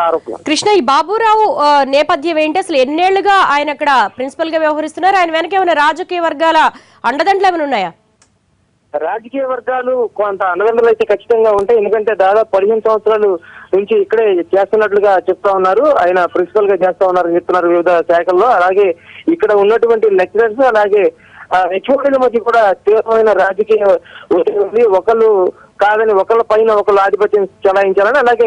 ఆరోపణ. కృష్ణ, ఈ బాబురావు నేపథ్యం ఏంటి? అసలు ఎన్నేళ్లుగా ఆయన అక్కడ ప్రిన్సిపల్ గా వ్యవహరిస్తున్నారు? ఆయన వెనక ఏమైనా రాజకీయ వర్గాల అండదండలు ఏమైనా ఉన్నాయా? రాజకీయ వర్గాలు కొంత అండదండలు అయితే ఖచ్చితంగా ఉంటాయి. ఎందుకంటే దాదాపు 15 సంవత్సరాలు నుంచి ఇక్కడే చేస్తున్నట్లుగా చెప్తా ఉన్నారు. ఆయన ప్రిన్సిపల్ గా చేస్తా ఉన్నారని చెప్తున్నారు వివిధ శాఖల్లో. అలాగే ఇక్కడ ఉన్నటువంటి లెక్చరర్స్ అలాగే హెచ్ఓడీల మధ్య కూడా తీవ్రమైన రాజకీయ ఒత్తిడి ఉంది. ఒకళ్ళు కాదని ఒకళ్ళ పైన ఒకళ్ళు ఆధిపత్యం చెలాయించాలని, అలాగే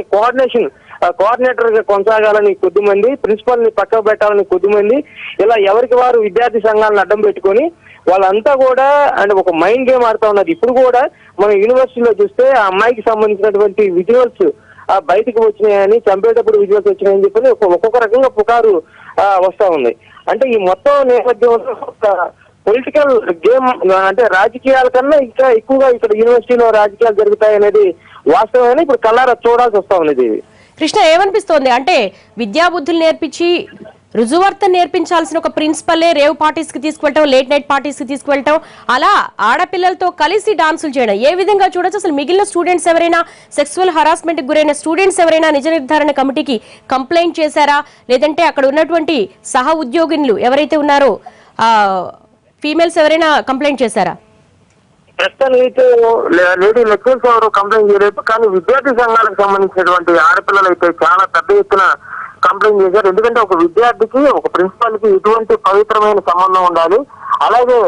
కోఆర్డినేటర్ గా కొనసాగాలని కొద్దిమంది, ప్రిన్సిపల్ ని పక్కకు పెట్టాలని కొద్దిమంది, ఇలా ఎవరికి వారు విద్యార్థి సంఘాలను అడ్డం పెట్టుకొని వాళ్ళంతా కూడా అంటే ఒక మైండ్ గేమ్ ఆడుతా ఉన్నారు. ఇప్పుడు కూడా మన యూనివర్సిటీలో చూస్తే ఆ అమ్మాయికి సంబంధించినటువంటి విజువల్స్ బయటకు వచ్చినాయని, చంపేటప్పుడు విజువల్స్ వచ్చినాయని చెప్పి ఒక్కొక్క రకంగా పుకారు వస్తా ఉంది. అంటే ఈ మొత్తం నేపథ్యంలో పొలిటికల్ గేమ్ అంటే రాజకీయాల కన్నా ఇంకా ఎక్కువగా ఇక్కడ యూనివర్సిటీలో రాజకీయాలు జరుగుతాయి అనేది వాస్తవమని ఇప్పుడు కళ్ళారా చూడాల్సి వస్తా ఉన్నది. కృష్ణ, ఏమనిపిస్తోంది అంటే విద్యాబుద్ధులు నేర్పించి రుజువర్తన నేర్పించాల్సిన ఒక ప్రిన్సిపలే రేవ్ పార్టీస్ కి తీసుకువెళ్ళటం, లేట్ నైట్ పార్టీస్ కి తీసుకువెళ్ళటం, అలా ఆడపిల్లలతో కలిసి డాన్సులు చేయడం ఏ విధంగా చూడొచ్చు? అసలు మిగిలిన స్టూడెంట్స్ ఎవరైనా, సెక్సువల్ హరాస్మెంట్ కి గురైన స్టూడెంట్స్ ఎవరైనా నిజ నిర్ధారణ కమిటీకి కంప్లైంట్ చేశారా? లేదంటే అక్కడ ఉన్నటువంటి సహ ఉద్యోగినులు ఎవరైతే ఉన్నారో ఫీమేల్స్ ఎవరైనా కంప్లైంట్ చేశారా? ప్రస్తుతానికి అయితే లేడీ లెక్చరర్స్ ఎవరు కంప్లైంట్ చేయలేదు. కానీ విద్యార్థి సంఘాలకు సంబంధించినటువంటి ఆడపిల్లలు అయితే చాలా పెద్ద ఎత్తున కంప్లైంట్ చేశారు. ఎందుకంటే ఒక విద్యార్థికి ఒక ప్రిన్సిపాల్ కి ఇటువంటి పవిత్రమైన సంబంధం ఉండాలి. అలాగే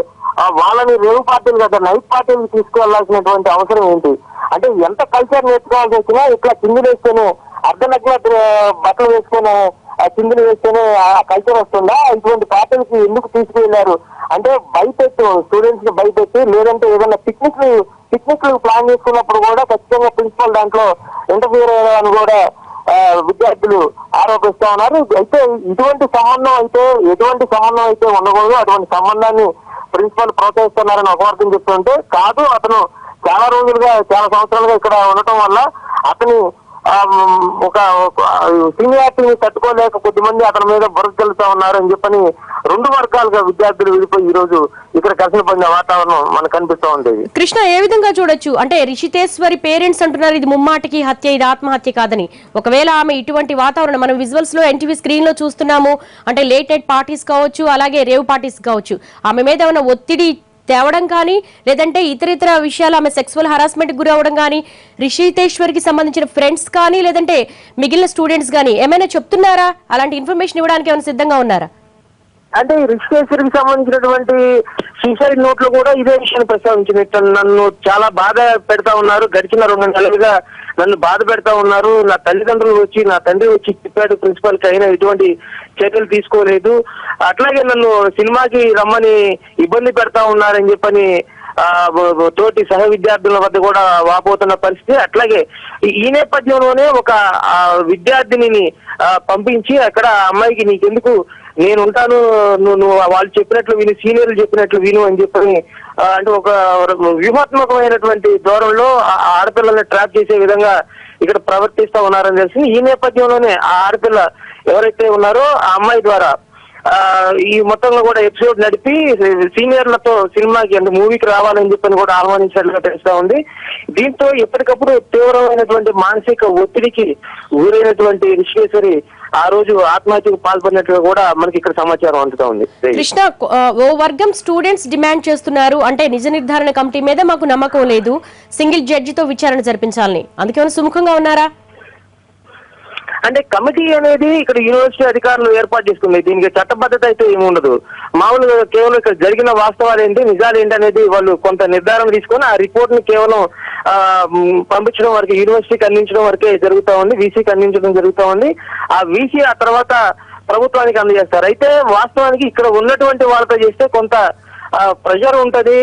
వాళ్ళని రేవు పార్టీలు కదా నైట్ పార్టీలు తీసుకువెళ్లాల్సినటువంటి అవసరం ఏంటి? అంటే ఎంత కల్చర్ నేర్చుకోవాల్సి వచ్చినా ఇట్లా చిందులు వేస్తేనే, అర్ధనగ్న బట్టలు వేసుకునే చిందులు వేస్తేనే ఆ కల్చర్ వస్తుందా? ఇటువంటి పార్టీలకి ఎందుకు తీసుకువెళ్లారు అంటే భయపెట్టు, స్టూడెంట్స్ ని భయపెట్టి, లేదంటే ఏదైనా పిక్నిక్ ప్లాన్ చేసుకున్నప్పుడు కూడా ఖచ్చితంగా ప్రిన్సిపల్ దాంట్లో ఇంటర్ఫియర్ అయ్యారని కూడా విద్యార్థులు ఆరోపిస్తా ఉన్నారు. అయితే ఎటువంటి సంబంధం అయితే ఉండకూడదు. అటువంటి సంబంధాన్ని ప్రిన్సిపల్ ప్రోత్సహిస్తున్నారని ఒక వర్గం చెప్తుంటే, కాదు అతను చాలా సంవత్సరాలుగా ఇక్కడ ఉండటం వల్ల అతని ఒక సీనియారిటీని తట్టుకోలేక కొద్దిమంది అతని మీద బురదలుతా ఉన్నారని చెప్పని రెండు వర్గాలుగా విద్యార్థులు విడిపోయి ఈ రోజు ఇక్కడ ఘర్షణ పడిన వాతావరణం మనకు కనిపిస్తూ ఉండేది. కృష్ణ, ఏ విధంగా చూడొచ్చు అంటే రిషితేశ్వరి పేరెంట్స్ అంటున్నారు ఇది ముమ్మాటికి హత్య, ఇది ఆత్మహత్య కాదని. ఒకవేళ ఆమె ఇటువంటి వాతావరణం మనం విజువల్స్ లో ఎన్టీవీ స్క్రీన్ లో చూస్తున్నాము అంటే లేట్ నైట్ పార్టీస్ కావచ్చు, అలాగే రేవ్ పార్టీస్ కావచ్చు, ఆమె మీద ఏమైనా ఒత్తిడి తేవడం కానీ, లేదంటే ఇతర విషయాలు ఆమె సెక్సువల్ హరాస్మెంట్ గురి అవ్వడం కానీ, రిషితేశ్వరికి సంబంధించిన ఫ్రెండ్స్ కానీ, లేదంటే మిగిలిన స్టూడెంట్స్ కానీ ఏమైనా చెప్తున్నారా? అలాంటి ఇన్ఫర్మేషన్ ఇవ్వడానికి ఏమైనా సిద్ధంగా ఉన్నారా? అంటే రిషితేశ్వరికి సంబంధించినటువంటి సూసైడ్ నోట్ లో కూడా ఇదే విషయాన్ని ప్రస్తావించినట్టు, నన్ను చాలా బాధ పెడతా ఉన్నారు, గడిచిన 2 నెలలుగా నన్ను బాధ పెడతా ఉన్నారు, నా తండ్రి వచ్చి చెప్పాడు ప్రిన్సిపల్ కి, అయినా ఎటువంటి చర్యలు తీసుకోలేదు, అట్లాగే నన్ను సినిమాకి రమ్మని ఇబ్బంది పెడతా ఉన్నారని చెప్పని తోటి సహ విద్యార్థుల వద్ద కూడా వాపోతున్న పరిస్థితి. అట్లాగే ఈ నేపథ్యంలోనే ఒక విద్యార్థిని పంపించి అక్కడ అమ్మాయికి నీకెందుకు, నేను ఉంటాను, నువ్వు వాళ్ళు చెప్పినట్లు విని, సీనియర్లు చెప్పినట్లు విను అని చెప్పని అంటే ఒక వ్యూహాత్మకమైనటువంటి ధోరణిలో ఆడపిల్లల్ని ట్రాప్ చేసే విధంగా ఇక్కడ ప్రవర్తిస్తా ఉన్నారని తెలిసింది. ఈ నేపథ్యంలోనే ఆ ఆడపిల్ల ఎవరైతే ఉన్నారో ఆ అమ్మాయి ద్వారా ఈ మొత్తంలో కూడా ఎపిసోడ్ నడిపి సీనియర్లతో సినిమాకి అంటే మూవీకి రావాలని చెప్పని కూడా ఆహ్వానించినట్లుగా తెలుస్తా ఉంది. దీంతో ఎప్పటికప్పుడు తీవ్రమైనటువంటి మానసిక ఒత్తిడికి గురైనటువంటి రిషితేశ్వరి ఆ రోజు ఆత్మహత్యకు పాల్పడినట్టుగా కూడా మనకి ఇక్కడ సమాచారం అందుతా ఉంది. కృష్ణ, ఓ వర్గం స్టూడెంట్స్ డిమాండ్ చేస్తున్నారు అంటే నిజ నిర్ధారణ కమిటీ మీద మాకు నమ్మకం లేదు, సింగిల్ జడ్జితో విచారణ జరిపించాలని, అందుకే సుముఖంగా ఉన్నారా? అంటే కమిటీ అనేది ఇక్కడ యూనివర్సిటీ అధికారులు ఏర్పాటు చేసుకుంది. దీనికి చట్టబద్ధత అయితే ఏమి ఉండదు. మామూలుగా కేవలం ఇక్కడ జరిగిన వాస్తవాలు ఏంటి, నిజాలు ఏంటి అనేది వాళ్ళు కొంత నిర్ధారణ తీసుకొని ఆ రిపోర్ట్ ని కేవలం పంపించడం వరకు, యూనివర్సిటీకి అందించడం వరకే జరుగుతూ ఉంది, వీసీకి అందించడం జరుగుతూ ఉంది. ఆ వీసీ ఆ తర్వాత ప్రభుత్వానికి అందజేస్తారు. అయితే వాస్తవానికి ఇక్కడ ఉన్నటువంటి వాళ్ళతో చేస్తే కొంత ప్రెషర్ ఉంటది,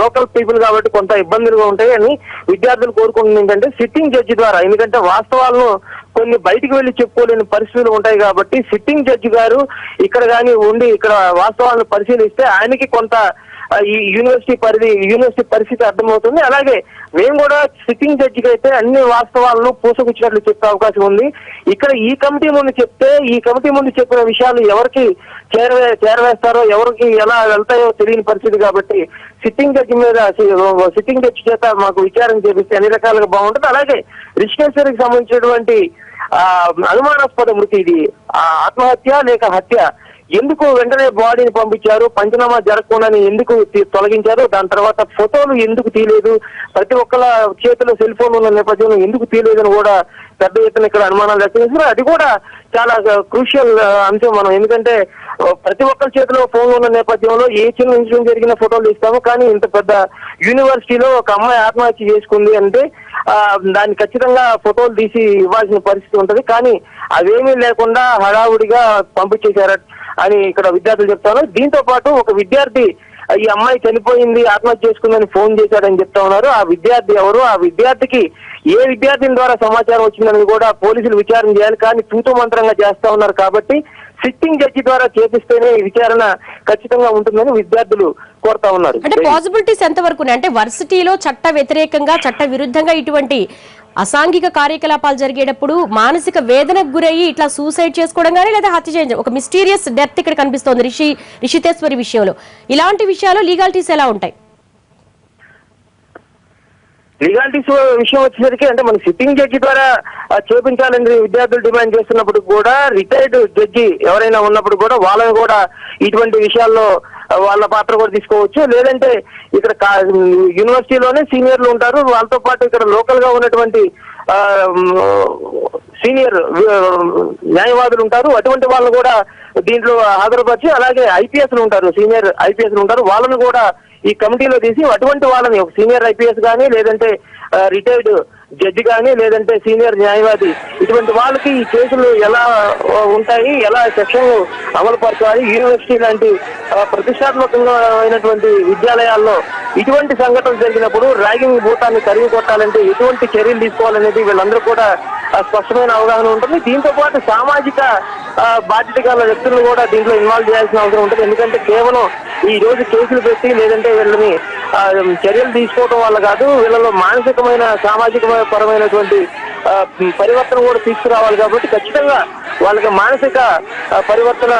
లోకల్ పీపుల్ కాబట్టి కొంత ఇబ్బందులుగా ఉంటాయి అని విద్యార్థులు కోరుకుంటుంది. ఏంటంటే సిట్టింగ్ జడ్జి ద్వారా, ఎందుకంటే వాస్తవాలను కొన్ని బయటికి వెళ్లి చెప్పుకోలేని పరిస్థితులు ఉంటాయి కాబట్టి సిట్టింగ్ జడ్జి గారు ఇక్కడ కానీ ఉండి ఇక్కడ వాస్తవాలను పరిశీలిస్తే ఆయనకి కొంత ఈ యూనివర్సిటీ పరిస్థితి అర్థమవుతుంది. అలాగే మేము కూడా సిట్టింగ్ జడ్జికి అయితే అన్ని వాస్తవాలను పూసగుచ్చినట్లు చెప్పే అవకాశం ఉంది. ఇక్కడ ఈ కమిటీ ముందు చెప్పిన విషయాలు ఎవరికి చేరవేస్తారో, ఎవరికి ఎలా వెళ్తాయో తెలియని పరిస్థితి కాబట్టి సిట్టింగ్ జడ్జి చేత మాకు విచారణ చేపిస్తే అన్ని రకాలుగా బాగుంటుంది. అలాగే రిషికేశ్వరికి సంబంధించినటువంటి అనుమానాస్పద మృతి, ఇది ఆత్మహత్య లేక హత్య, ఎందుకు వెంటనే బాడీని పంపించారు, పంచనామా జరగకుండానే ఎందుకు తొలగించారు, దాని తర్వాత ఫోటోలు ఎందుకు తీయలేదు, ప్రతి ఒక్కళ్ళ చేతిలో సెల్ ఫోన్ ఉన్న నేపథ్యంలో ఎందుకు తీయలేదని కూడా పెద్ద ఎత్తున ఇక్కడ అనుమానాలు వ్యక్తం చేస్తున్నారు. అది కూడా చాలా క్రూషియల్ అంశం. మనం ఎందుకంటే ప్రతి ఒక్కరి చేతిలో ఫోన్ ఉన్న నేపథ్యంలో ఏ చిన్న ఇన్సిడెంట్ జరిగిన ఫోటోలు తీస్తాము, కానీ ఇంత పెద్ద యూనివర్సిటీలో ఒక అమ్మాయి ఆత్మహత్య చేసుకుంది అంటే దాన్ని ఖచ్చితంగా ఫోటోలు తీసి ఇవ్వాల్సిన పరిస్థితి ఉంటది. కానీ అవేమీ లేకుండా హడావుడిగా పంపించేశారు అని ఇక్కడ విద్యార్థులు చెప్తారు. దీంతో పాటు ఒక విద్యార్థి ఈ అమ్మాయి చనిపోయింది, ఆత్మహత్య చేసుకుందని ఫోన్ చేశాడని చెప్తా ఉన్నారు. ఆ విద్యార్థి ఎవరు, ఆ విద్యార్థికి ఏ విద్యార్థిని ద్వారా సమాచారం వచ్చిందని కూడా పోలీసులు విచారణ చేయాలి. కానీ తూతు మంత్రంగా చేస్తా ఉన్నారు కాబట్టి సిట్టింగ్ జడ్జి ద్వారా చేపిస్తేనే విచారణ ఖచ్చితంగా ఉంటుందని విద్యార్థులు కోరుతా ఉన్నారు. అంటే పాసిబిలిటీస్ ఎంతవరకు ఉన్నాయి? అంటే వర్సిటీలో చట్ట వ్యతిరేకంగా, చట్ట విరుద్ధంగా ఇటువంటి అసాంఘిక కార్యకలాపాలు జరిగేటప్పుడు మానసిక వేదనకు గురయ్యి ఇట్లా సూసైడ్ చేసుకోవడం కానీ లేదా హత్య చేయడం, ఒక మిస్టీరియస్ డెత్ ఇక్కడ కనిపిస్తోంది రిషితేశ్వరి విషయంలో. ఇలాంటి విషయాలు లీగాలిటీస్ ఎలా ఉంటాయి? లీగాలిటీస్ విషయం వచ్చేసరికి అంటే మన సిట్టింగ్ జడ్జి ద్వారా చేపించాలని విద్యార్థులు డిమాండ్ చేస్తున్నప్పుడు కూడా రిటైర్డ్ జడ్జి ఎవరైనా ఉన్నప్పుడు కూడా వాళ్ళని కూడా ఇటువంటి విషయాల్లో వాళ్ళ పాత్ర కూడా తీసుకోవచ్చు. లేదంటే ఇక్కడ యూనివర్సిటీలోనే సీనియర్లు ఉంటారు, వాళ్ళతో పాటు ఇక్కడ లోకల్ గా ఉన్నటువంటి సీనియర్ న్యాయవాదులు ఉంటారు. అటువంటి వాళ్ళని కూడా దీంట్లో హాజరుపరిచి, అలాగే ఐపీఎస్లు ఉంటారు, సీనియర్ ఐపీఎస్లు ఉంటారు, వాళ్ళని కూడా ఈ కమిటీలో తీసి అటువంటి వాళ్ళని ఒక సీనియర్ ఐపీఎస్ కానీ, లేదంటే రిటైర్డ్ జడ్జి కానీ, లేదంటే సీనియర్ న్యాయవాది, ఇటువంటి వాళ్ళకి ఈ కేసులు ఎలా ఉంటాయి, ఎలా సెక్షన్లు అమలు పరచాలి, యూనివర్సిటీ లాంటి ప్రతిష్టాత్మకంగా అయినటువంటి విద్యాలయాల్లో ఇటువంటి సంఘటనలు జరిగినప్పుడు ర్యాగింగ్ భూతాన్ని తరిగి కొట్టాలంటే ఎటువంటి చర్యలు తీసుకోవాలనేది వీళ్ళందరూ కూడా స్పష్టమైన అవగాహన ఉంటుంది. దీంతో పాటు సామాజిక బాధ్యత గల వ్యక్తులను కూడా దీంట్లో ఇన్వాల్వ్ చేయాల్సిన అవసరం ఉంటుంది. ఎందుకంటే కేవలం ఈ రోజు కేసులు పెట్టి లేదంటే వీళ్ళని చర్యలు తీసుకోవడం వల్ల కాదు, వీళ్ళలో మానసికమైన సామాజిక పరమైనటువంటి పరివర్తన కూడా తీసుకురావాలి. కాబట్టి ఖచ్చితంగా వాళ్ళకి మానసిక పరివర్తన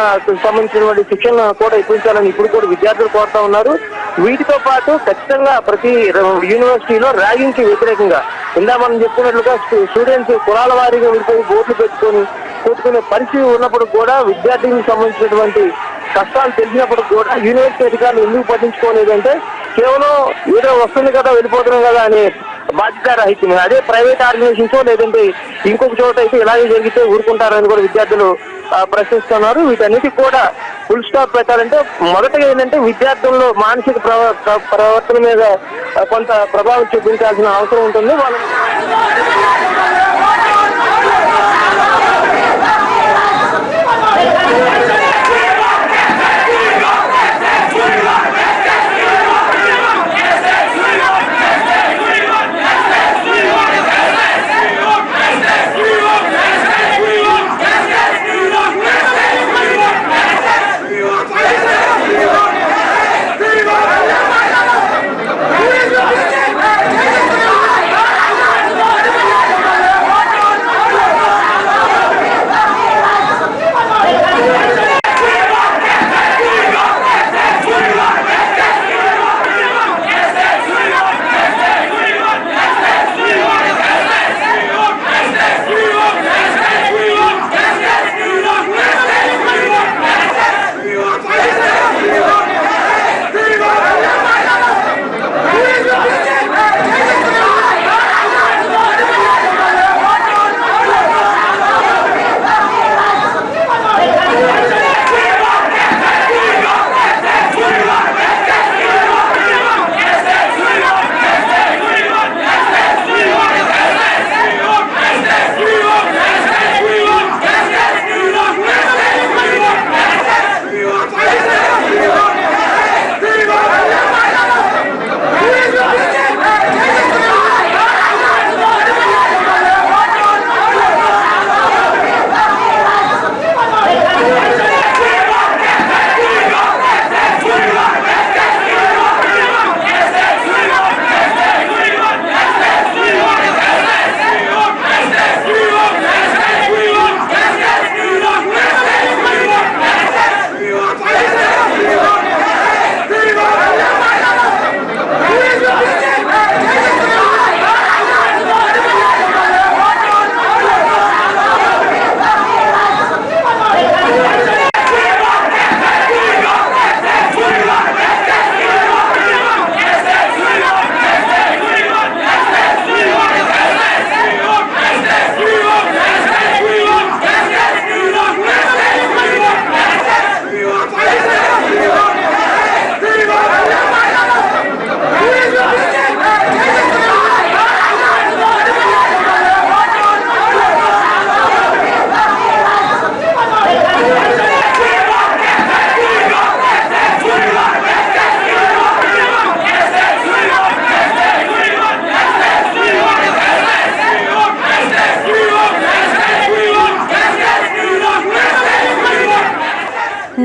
సంబంధించినటువంటి శిక్షణ కూడా ఇప్పించాలని ఇప్పుడు కూడా విద్యార్థులు కోరుతా ఉన్నారు. వీటితో పాటు ఖచ్చితంగా ప్రతి యూనివర్సిటీలో ర్యాగింగ్ కి వ్యతిరేకంగా ఇందా మనం చెప్పుకున్నట్లుగా స్టూడెంట్స్ కులాల వారీగా విడిపోయి బోర్డులు పెట్టుకొని కొట్టుకునే పరిస్థితి ఉన్నప్పుడు కూడా విద్యార్థికి సంబంధించినటువంటి కష్టాలు తెలిసినప్పుడు కూడా యూనివర్సిటీ అధికారులు ఎందుకు పట్టించుకోలేదంటే కేవలం ఏదో వస్తుంది కదా వెళ్ళిపోతున్నాం కదా అనే బాధ్యత రాహిత్యం. అదే ప్రైవేట్ ఆర్గనైజేషన్స్ లేదంటే ఇంకొక చోట అయితే ఇలాగే జరిగితే ఊరుకుంటారని కూడా విద్యార్థులు ప్రశ్నిస్తున్నారు. వీటన్నిటికి కూడా ఫుల్ స్టాప్ పెట్టాలంటే మొదటగా ఏంటంటే విద్యార్థుల్లో మానసిక ప్రవర్తన మీద కొంత ప్రభావం చూపించాల్సిన అవసరం ఉంటుంది.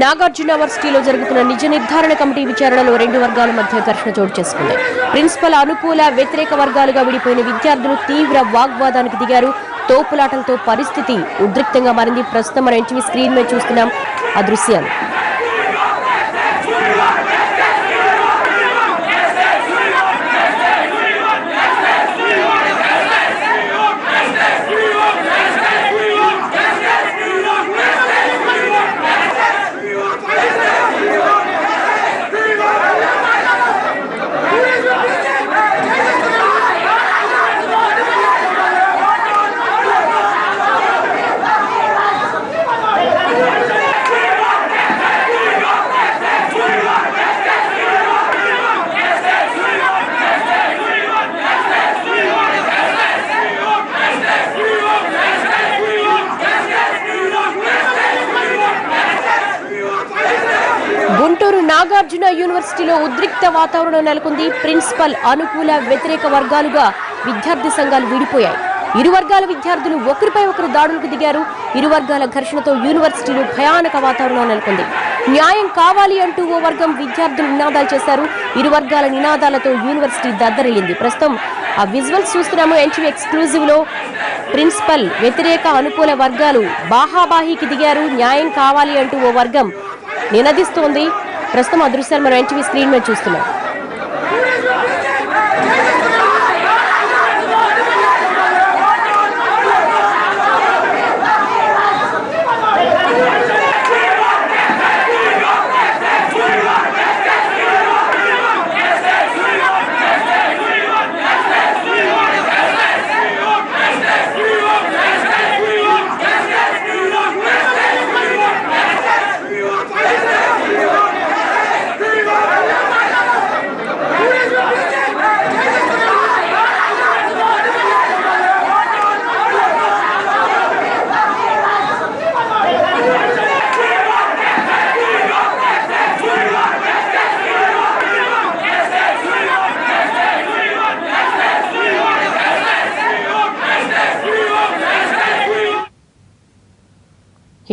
నాగార్జున యూనివర్సిటీలో జరుగుతున్న నిజ నిర్ధారణ కమిటీ విచారణలో రెండు వర్గాల మధ్య ఘర్షణ చోటు చేసుకుంది. ప్రిన్సిపల్ అనుకూల వ్యతిరేక వర్గాలుగా విడిపోయిన విద్యార్థులు తీవ్ర వాగ్వాదానికి దిగారు. తోపులాటలతో పరిస్థితి ఉద్రిక్తంగా మారింది. ప్రస్తుతం మనం ఎన్టీవీ స్క్రీన్ మీద చూస్తున్నాం ఆ దృశ్యాలు. గుంటూరు నాగార్జున యూనివర్సిటీలో ఉద్రిక్త వాతావరణం నెలకొంది. ప్రిన్సిపల్ అనుకూల వ్యతిరేక వర్గాలుగా విద్యార్థి సంఘాలు విడిపోయాయి. ఇరు వర్గాల విద్యార్థులు ఒకరిపై ఒకరు దాడులకు దిగారు. ఇరు వర్గాల ఘర్షణతో యూనివర్సిటీలో భయానక వాతావరణం నెలకొంది. న్యాయం కావాలి అంటూ ఓ వర్గం విద్యార్థులు నినాదాలు చేశారు. ఇరు వర్గాల నినాదాలతో యూనివర్సిటీ దద్దరిల్లింది. ప్రస్తుతం ఆ విజువల్స్ చూస్తున్నాము ఎన్టీవీ ఎక్స్క్లూజివ్ లో. ప్రిన్సిపల్ వ్యతిరేక అనుకూల వర్గాలు బాహాబాహీకి దిగారు. న్యాయం కావాలి అంటూ ఓ వర్గం నినదిస్తోంది. ప్రస్తుతం ఆ దృశ్యాలు మనం ఎన్టీవీ స్క్రీన్ మీద చూస్తున్నాం.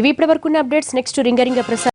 ఇవి ఇప్పటివరకున్న అప్డేట్స్. నెక్స్ట్ రింగ ప్రసాద్.